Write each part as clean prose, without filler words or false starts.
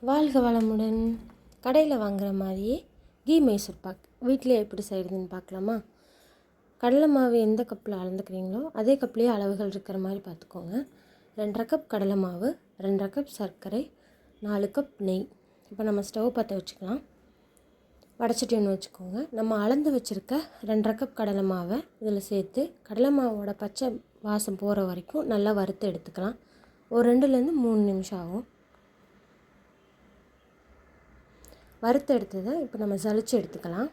வாழ்க வளமுடன். கடையில் வாங்குகிற மாதிரியே கீ மைசூர் பாக் வீட்டிலே எப்படி செய்கிறதுன்னு பார்க்கலாமா? கடலை மாவு எந்த கப்பில் அளந்துக்கிறீங்களோ அதே கப்லேயே அளவுகள் இருக்கிற மாதிரி பார்த்துக்கோங்க. 2.5 கப் கடலை மாவு, 2.5 கப் சர்க்கரை, 4 கப் நெய். இப்போ நம்ம ஸ்டவ் பற்ற வச்சுக்கலாம். வடைச்சட்டி ஒன்று வச்சுக்கோங்க. நம்ம அளந்து வச்சுருக்க 2.5 கப் கடலை மாவை இதில் சேர்த்து கடலை மாவோட பச்சை வாசம் போகிற வரைக்கும் நல்லா வறுத்து எடுத்துக்கலாம். ஒரு 2லேருந்து 3 நிமிஷம் ஆகும். வறுத்து எடுத்ததை இப்போ நம்ம சலிச்சு எடுத்துக்கலாம்.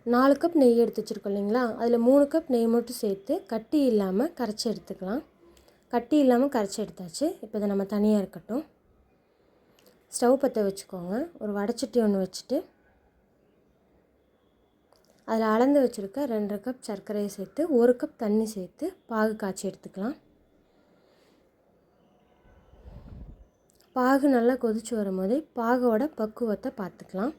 4 கப் நெய் எடுத்து வச்சுருக்கோம் இல்லைங்களா, அதில் 3 கப் நெய் மட்டும் சேர்த்து கட்டி இல்லாமல் கரைச்சி எடுத்துக்கலாம். கட்டி இல்லாமல் கரைச்சி எடுத்தாச்சு. இப்போ இதை நம்ம தனியாக இருக்கட்டும். ஸ்டவ் பற்ற வச்சுக்கோங்க. ஒரு வடைச்சட்டி ஒன்று வச்சுட்டு அதில் அளந்து வச்சுருக்க 2.5 கப் சர்க்கரையை சேர்த்து 1 கப் தண்ணி சேர்த்து பாகு காய்ச்சி எடுத்துக்கலாம். பாகு நல்லா கொதித்து வரும்போதே பாகோட பக்குவத்தை பார்த்துக்கலாம்.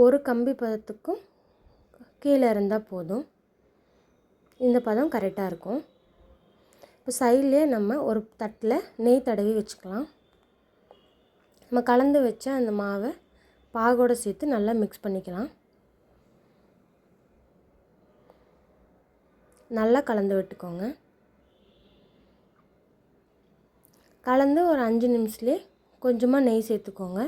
ஒரு கம்பி பதத்துக்கும் கீழே இருந்தால் போதும். இந்த பதம் கரெக்டாக இருக்கும். இப்போ சைட்லேயே நம்ம ஒரு தட்டில் நெய் தடவி வச்சுக்கலாம். நம்ம கலந்து வச்ச அந்த மாவை பாகோடு சேர்த்து நல்லா மிக்ஸ் பண்ணிக்கலாம். நல்லா கலந்து விட்டுக்கோங்க. கலந்து ஒரு 5 நிமிஷத்துலேயே கொஞ்சமாக நெய் சேர்த்துக்கோங்க.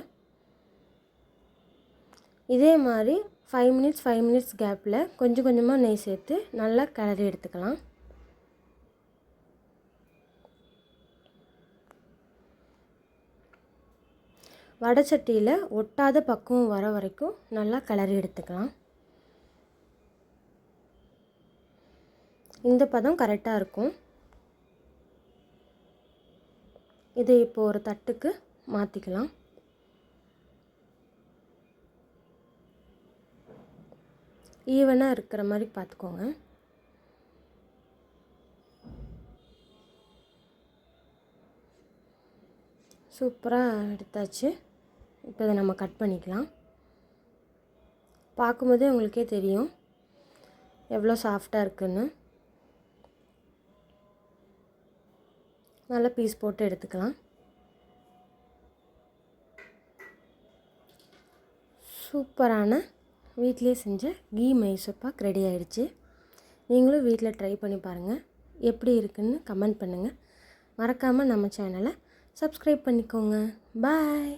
இதே மாதிரி 5 மினிட்ஸ் கேப்பில் கொஞ்சம் கொஞ்சமாக நெய் சேர்த்து நல்லா கிளறி எடுத்துக்கலாம். வடைச்சட்டியில் ஒட்டாத பக்குவம் வர வரைக்கும் நல்லா கிளறி எடுத்துக்கலாம். இந்த பதம் கரெக்டாக இருக்கும். இதை இப்போ ஒரு தட்டுக்கு மாற்றிக்கலாம். ஈவனாக இருக்கிற மாதிரி பார்த்துக்கோங்க. சூப்பராக எடுத்தாச்சு. இப்போ இதை நம்ம கட் பண்ணிக்கலாம். பார்க்கும்போதே உங்களுக்கே தெரியும் எவ்வளோ சாஃப்டாக இருக்குன்னு. நல்லா பீஸ் போட்டு எடுத்துக்கலாம். சூப்பரான வீட்டிலே செஞ்ச கீ மைசூர் பாக் ரெடி ஆகிடுச்சு. நீங்களும் வீட்டில் ட்ரை பண்ணி பாருங்கள். எப்படி இருக்குன்னு கமெண்ட் பண்ணுங்கள். மறக்காமல் நம்ம சேனலை சப்ஸ்கிரைப் பண்ணிக்கோங்க. பாய்.